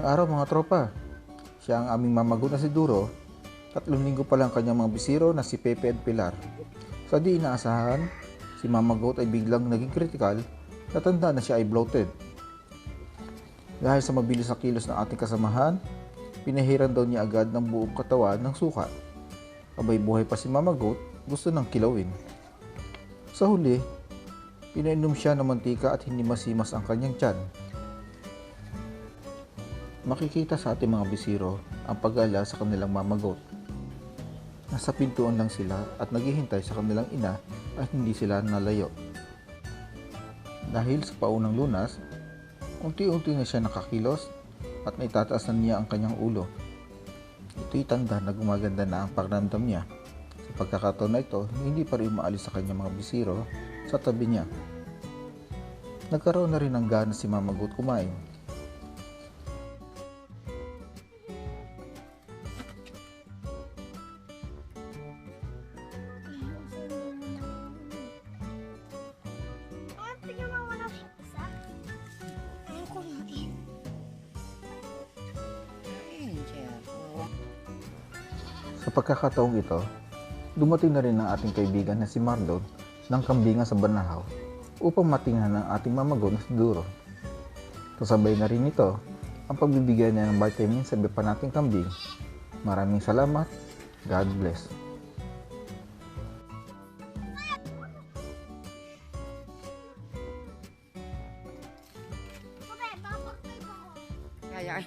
araw mga tropa. Siya ang aming mamagot na si Duro. 3 linggo pa lang kanyang mga bisiro na si Pepe at Pilar. Sa di inaasahan, si mamagot ay biglang naging kritikal. Natanda na siya ay bloated. Dahil sa mabilis na kilos ng ating kasamahan, pinahiran daw niya agad ng buong katawan ng suka. Abay buhay pa si mamagot, gusto ng kilawin. Sa huli, pinainom siya ng mantika at hindi masimas ang kanyang tiyan. Makikita sa ating mga bisiro ang pag-alala sa kanilang mamagot. Nasa pintuan lang sila at naghihintay sa kanilang ina at hindi sila nalayo. Dahil sa paunang lunas, unti-unti na siya nakakilos at naitataas na niya ang kanyang ulo. Ito'y tanda na gumaganda na ang pakiramdam niya. Sa pagkakataon na ito, hindi pa rin umaalis sa kanyang mga bisiro sa tabi niya. Nagkaroon na rin ng gana si mamagot kumain. Sa pagkakataong ito, dumating na rin ang ating kaibigan na si Marlon ng kambingan sa Banahaw upang matingnan ang ating mamagot na si Duro. Kasabay na rin ito ang pagbibigyan niya ng vitamin sa iba pa nating kambing. Maraming salamat. God bless. Kaya